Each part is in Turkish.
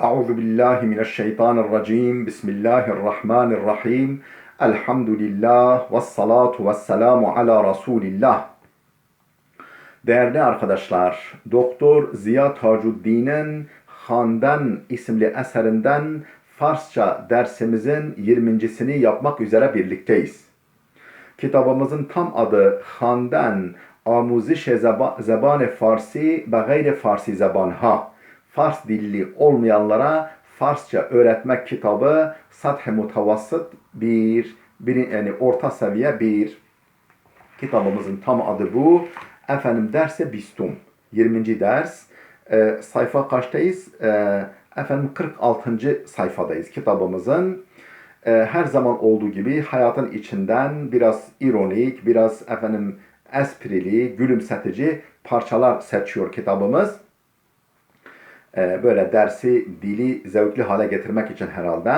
Euzu billahi mineşşeytanirracim. Bismillahirrahmanirrahim. Elhamdülillah ve salatu ve selamu ala Resulillah. Değerli arkadaşlar, Doktor Ziya Tacuddin'in Handan isimli eserinden Farsça dersimizin 20.sini yapmak üzere birlikteyiz. Kitabımızın tam adı Handan Amuziş Zeban Farsi ve Gayri Farsi Zebanha. Fars dilli olmayanlara Farsça öğretmek kitabı Sath-ı Mutavassıt yani orta seviye bir. Kitabımızın tam adı bu. Efendim derse bistum. 20. ders. Sayfa kaçtayız? Efendim 46. sayfadayız kitabımızın. Her zaman olduğu gibi hayatın içinden biraz ironik, biraz esprili, gülümsetici parçalar seçiyor kitabımız. Böyle dersi, dili zevkli hale getirmek için herhalde.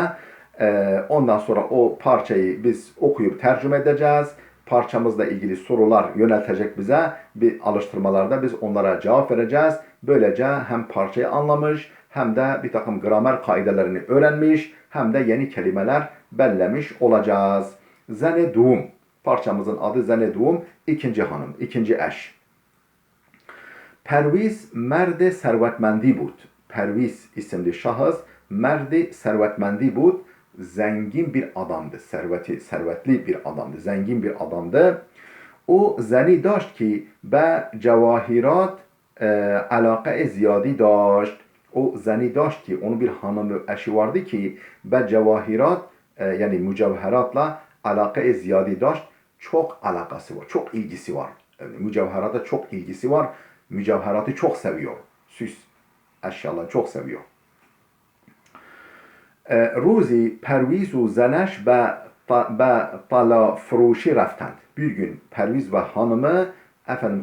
Ondan sonra o parçayı biz okuyup tercüme edeceğiz. Parçamızla ilgili sorular yöneltecek bize. Bir alıştırmalarda biz onlara cevap vereceğiz. Böylece hem parçayı anlamış, hem de bir takım gramer kaidelerini öğrenmiş, hem de yeni kelimeler bellemiş olacağız. Zenedum. Parçamızın adı Zenedum. İkinci hanım, ikinci eş. Perviz merdi servetmendi bud. Perviz isimli şahıs merdi servetmendi bud. Zengin bir adamdı. Servetli bir adamdı. Zengin bir adamdı. O zeni daşt ki be cevahirat alaka ziyadi daşt. O zeni daşt ki onun bir hanımı eşi vardı ki be cevahirat yani mücevheratla alaka ziyadi daşt. Çok alakası var. Çok ilgisi var. Yani mücevherata çok ilgisi var. Mücevheratı çok seviyor. Süs eşyaları çok seviyor. Ruzi Perviz و زنش به طلا فروشی رفتند. Bir gün Perviz ve hanımı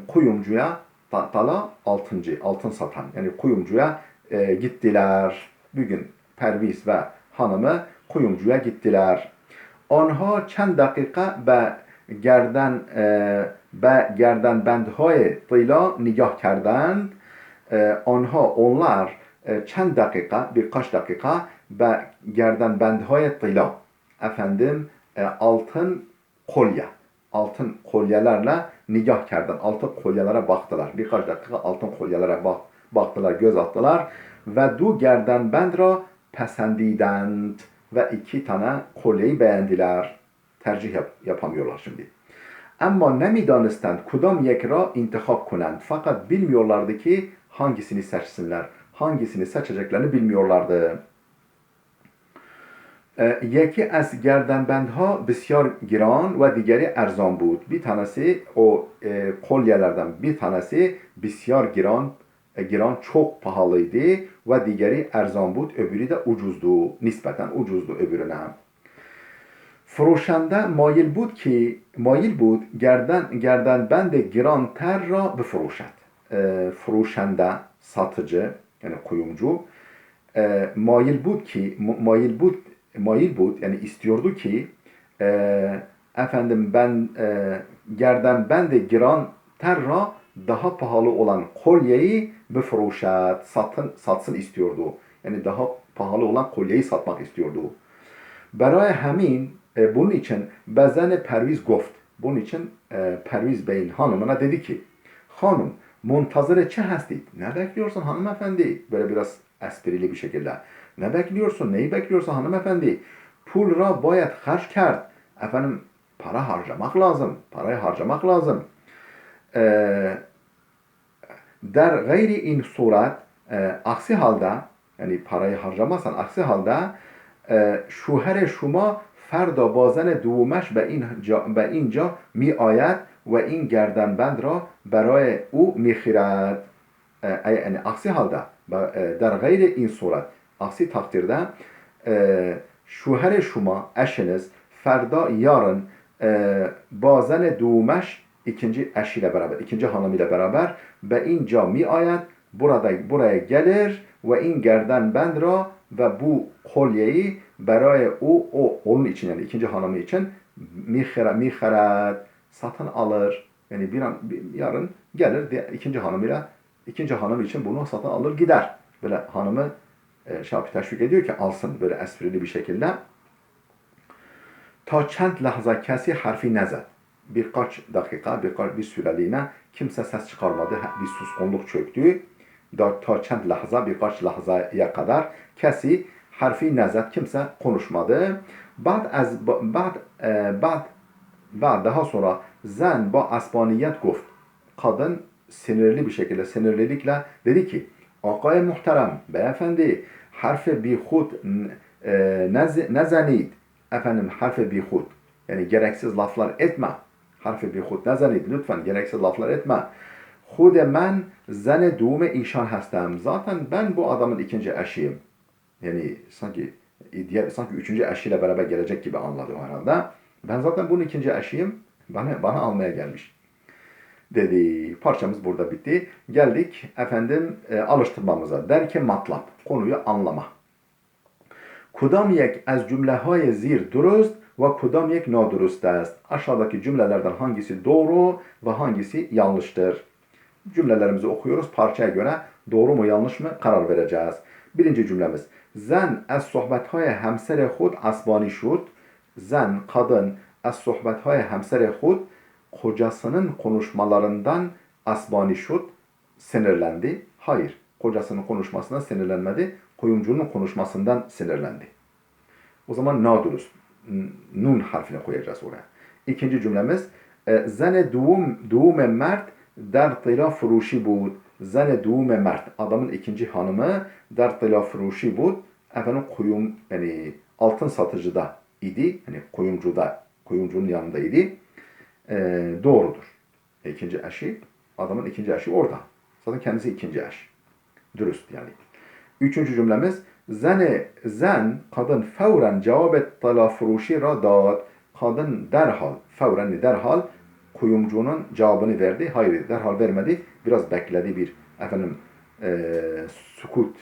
kuyumcuya tala altın satan yani kuyumcuya gittiler. Bir gün Perviz ve hanımı kuyumcuya gittiler. Onha çend dakika به گردنبندهای طلا نگاه کردند. Onlar çend dakika birkaç dakika ve gerdanbendهای طلا altın kolyelerle nigah kerden altın kolyelere baktılar. Birkaç dakika altın kolyelere baktılar, göz attılar ve du gerdanbend ra pesendidend ve iki tane kolyeyi beğendiler. Tercih yapamıyorlar şimdi. Ama nemidanistend kudam yek ra intihab kunend. Fakat bilmiyorlardı ki hangisini seçsinler. Hangisini seçeceklerini bilmiyorlardı. Yeki az gerdanbendha besyar giran ve digeri erzan bud. Bir tanesi o kolyelerden bir tanesi besyar giran çok pahalıydı ve digeri erzan bud. Öbürü de ucuzdu. Nispeten ucuzdu öbürüne. فروشنده مایل بود گردنبند گرانتر را بفروشد. Froşende satıcı yani kuyumcu mایل بود yani istiyordu ki gerdanbend giranter ra daha pahalı olan kolyeyi befroşat satsın istiyordu. Yani daha pahalı olan kolyeyi satmak istiyordu. برای همین bunun için bezene Perviz goft. Bunun için Perviz Bey'in hanımına dedi ki hanım muntazire çe hastid? Ne bekliyorsun hanımefendi? Böyle biraz esprili bir şekilde. Ne bekliyorsun? Neyi bekliyorsun hanımefendi? Pul ra bayet harç kerd. Para harcamak lazım. Parayı harcamak lazım. Der gayri in surat aksi halde yani parayı harcamazsan aksi halde شوهر شما فردا بازن دومش به اینجا می آید و این گردنبند را برای او می خرد. Yani aksi halde der gayri in surat aksi takdirde şuher şuma eşiniz ferda yarın bazen doğumeş ikinci eşiyle beraber ikinci hanımıyla beraber ve inca mi ayet buraya gelir ve in gerdanbend ra ve bu kolyeyi beraya onun için yani ikinci hanımı için miharat satın alır. Yani yarın gelir ikinci hanım için bunu satın alır gider. Böyle hanımı Şafi teşvik ediyor ki alsın böyle esprili bir şekilde. Ta çend lahza kesi harfi nezet. Birkaç dakika, bir süreliğine kimse ses çıkarmadı. Bir suskunluk çöktü. Ta çend lahza, birkaç lahzaya kadar kesi harfi nezet. Kimse konuşmadı. Ba'd daha sonra zen ba asbaniyet guft. Kadın sinirli bir şekilde, sinirlilikle dedi ki Akay muhterem, beyefendi harfi bi hud nezenid. Efendim harfi bi hud. Yani gereksiz laflar etme. Harfi bi hud nezenid. Lütfen gereksiz laflar etme. Hud men zene doğume işan hastem. Zaten ben bu adamın ikinci eşiyim. Yani sanki üçüncü eşiyle beraber gelecek gibi anladı o herhalde. Ben zaten bunun ikinci eşiyim. Bana almaya gelmiş. Dedi. Parçamız burada bitti. Geldik efendim alıştırmamıza. Derke matlap. Konuyu anlama. Kudam yek az cümlehay zir durust ve kudam yek nadurust است. Aşağıdaki cümlelerden hangisi doğru ve hangisi yanlıştır? Cümlelerimizi okuyoruz. Parçaya göre doğru mu yanlış mı karar vereceğiz. Birinci cümlemiz. Zen az sohbethay hemser khud asbani şud. Zen kadın az sohbethay hemser khud kocasının konuşmalarından asbani şud sinirlendi. Hayır. Kocasının konuşmasından sinirlenmedi. Kuyumcunun konuşmasından sinirlendi. O zaman nadurus. Nun harfini koyacağız oraya. İkinci cümlemiz. Zene doğum mert der tıyla furuşi bud. Zene doğum mert. Adamın ikinci hanımı der tıyla furuşi bud. Efendim yani altın satıcıda idi. Yani kuyumcunun yanında idi. Doğrudur. İkinci eşi. Adamın ikinci eşi orada. Zaten kendisi ikinci eş. Dürüst yani. Üçüncü cümlemiz zen kadın fevren cevabet talafruşi ra dad. Kadın derhal kuyumcunun cevabını verdi. Hayır derhal vermedi. Biraz bekledi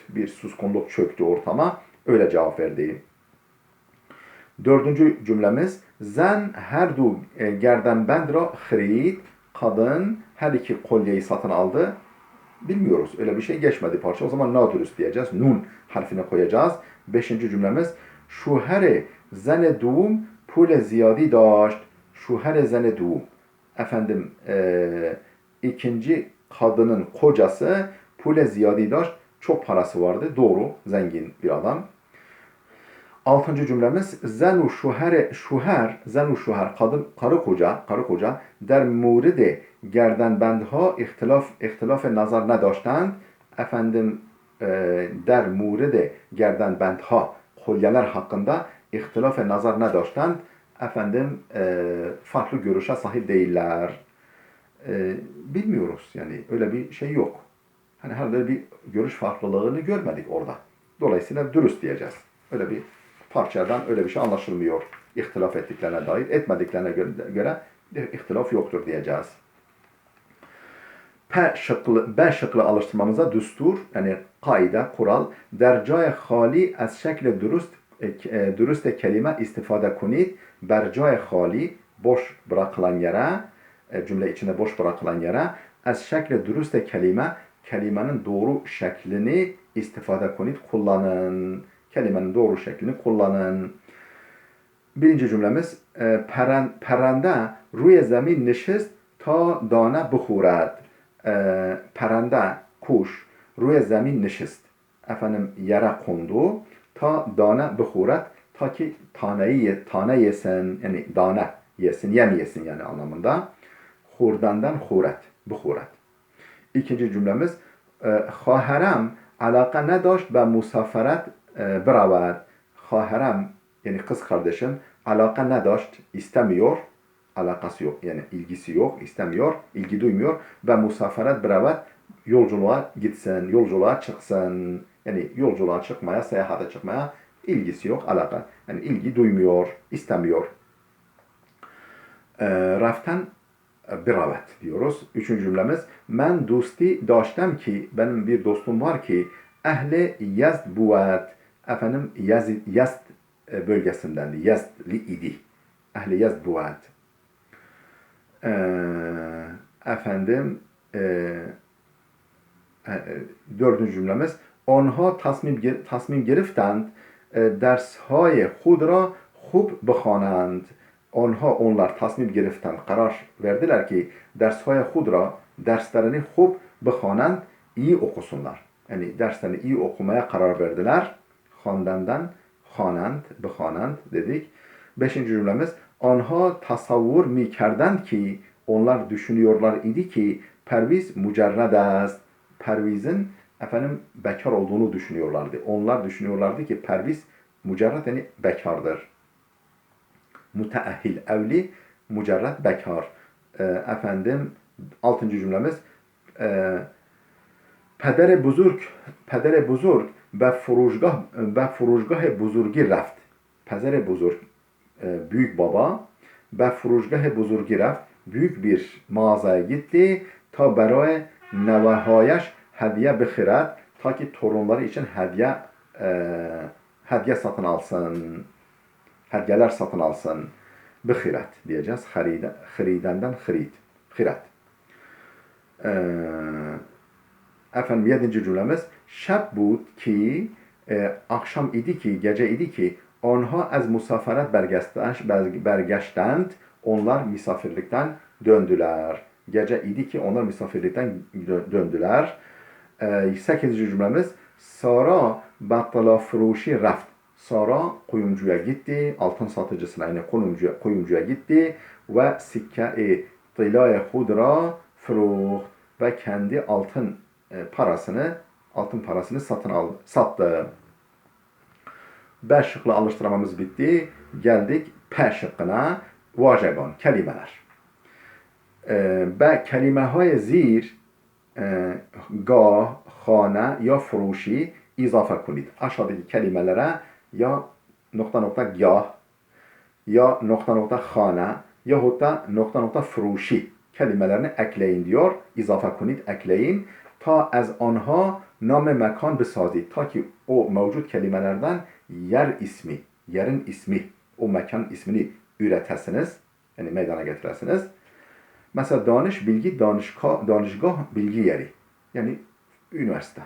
bir suskunluk çöktü ortama. Öyle cevap verdi. Dördüncü cümlemiz zen her du gerdenbend ra khrid. Kadın her iki kolyeyi satın aldı. Bilmiyoruz. Öyle bir şey geçmedi parça. O zaman nadürüst diyeceğiz. Nun harfine koyacağız. Beşinci cümlemiz şuhere zene doğum pule ziyadi daşt. Şuhere zene doğum. Efendim ikinci kadının kocası pule ziyadi daşt. Çok parası vardı. Doğru. Zengin bir adam. Altıncı cümlemiz zenu şuher karı koca der muride gerdenbendha ihtilaf nazar nedاشتند. Efendim der muride gerdenbendha kolyeler hakkında ihtilaf nazar nedاشتند. Efendim farklı görüşe sahip değiller. Bilmiyoruz yani öyle bir şey yok. Hani herhalde bir görüş farklılığını görmedik orada. Dolayısıyla dürüst diyeceğiz. Öyle bir parçadan öyle bir şey anlaşılmıyor. İhtilaf ettiklerine dair, etmediklerine göre ihtilaf yoktur diyeceğiz. B şıklı alıştırmamıza düstur, yani kaide, kural, dercay hali az şekle dürüst kelime istifade kunit, bercay hali, boş bırakılan yere, cümle içinde boş bırakılan yere, az şekle dürüst kelimenin doğru şeklini istifade kunit, kullanın. Kelimenin doğru şeklini kullanın. Birinci cümlemiz perende ruye zemin nişist ta dane bixuret. Perende kuş ruye zemin nişist. Efendim yere kondu ta dane bixuret ta ki tane yesin yani dane yesin yem yesin yani anlamında. Hurdandan huret bixuret. İkinci cümlemiz xaherem alaka nedaşt be musaferet برود خواهرم yani kız kardeşim alaka nedaşt istemiyor alakası yok yani ilgisi yok istemiyor ilgi duymuyor ve musaferet beraber yolculuğa gitsin yolculuğa çıksın yani yolculuğa çıkmaya seyahate çıkmaya ilgisi yok alaka yani ilgi duymuyor istemiyor raften beraber diyoruz. Üçüncü cümlemiz men dosti daştem ki benim bir dostum var ki ehli yazd buat efendim Yazd bölgesindendi. Yazdli idi. Ehli Yazd buat. Efendim dördüncü cümlemiz آنها تصمیم گرفتند درسهای خود را خوب بخوانند. onlar تصمیم گرفتند karar verdiler ki dersهای خود را derslerini خوب بخوانند, iyi okusunlar. Yani derslerini iyi okumaya karar verdiler. Xwandenden xwanand, bixwanand dedik. Beşinci cümlemiz آنها تصور میکردند ki onlar düşünüyorlar idi ki Perviz mücerred است. Perviz'in bekar olduğunu düşünüyorlardı. Onlar düşünüyorlardı ki Perviz mücerred yani bekardır. Müteahhil evli, mücerred bekar. Altıncı cümlemiz پدر بزرگ به فروشگاه بزرگی رفت. پدر بزرگ büyük baba به فروشگاه بزرگی رفت. Büyük bir mağazaya gitti ta برای نوه‌هایش hediye بخرد, ta ki torunları için hediye satın alsın. Hediyeler satın alsın. Bıxirat diyeceğiz. Xeridenden xirat. Yedinci cümlemiz şeb bud ki akşam idi ki, gece idi ki onha az musafaret bergeçtend, onlar misafirlikten döndüler. Gece idi ki onlar misafirlikten döndüler. Sekizinci cümlemiz Sara battala furuşi raft. Sara kuyumcuya gitti, altın satıcısına yani kuyumcuya gitti ve sikke-i tilay hudra furuht ve kendi altın parasını sattı. B şıklı alıştırmamız bitti. Geldik P şıkkına. Vajegan, kelimeler. B kelimeهای زیر گاه، خانه یا فروشی izafe کنید. Aşağıdaki kelimelere ya nokta nokta gah, ya nokta nokta khane, yahut da nokta nokta furuşi kelimelerini ekleyin diyor. İzafe kunid, ekleyin. Ta az anha nam mekan besazid. Ta ki o mevcut kelimelerden yerin ismi, o mekan ismini üretesiniz. Yani meydana getiresiniz. Mesela danış, bilgi, danışgah, bilgi yeri. Yani üniversite.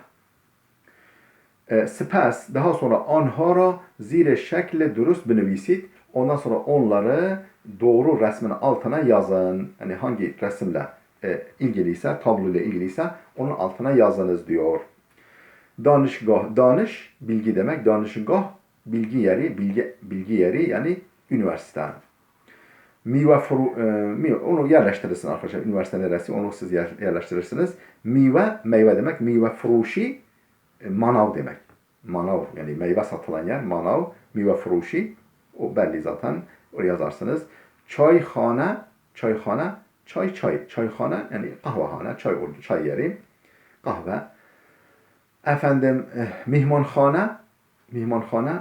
Spas, daha sonra anha ra zire şekle dürüst benevisit. Ondan sonra onları doğru resmin altına yazın. Yani hangi resimle ilgiliyse, tablo ile ilgiliyse onun altına yazınız diyor. Danışgah, danış, bilgi demek. Danışgah, bilgi yeri yani üniversite. Onu yerleştirirsin arkadaşlar. Üniversite neresi onu siz yerleştirirsiniz. Meyve demek. Meyve furuşi manav demek. Manav yani meyve satılan yer manav. Meyve furuşi o belli zaten. Oraya yazarsınız. Çayhane. Çayhane yani kahvehane. Çay yeri. Kahve. Mihmankhane. Mihmankhane.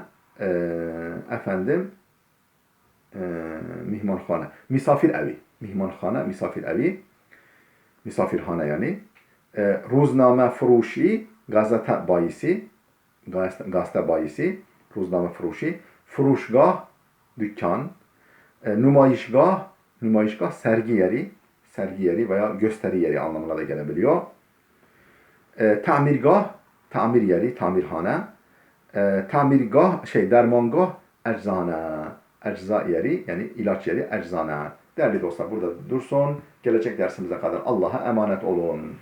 Misafir evi. Mihmankhane, misafir evi. Misafirhane yani. Ruzname furuşi, gazete bayisi. Ruzname furuşi. Furuşgah, dükkan. Numayişgah, sergi yeri veya gösteri yeri anlamına da gelebiliyor. Tamirgah, tamir yeri, tamirhane. Tamirgah, dermangah, ecza yeri yani ilaç yeri, eczane. Değerli dostlar burada dursun. Gelecek dersimize kadar Allah'a emanet olun.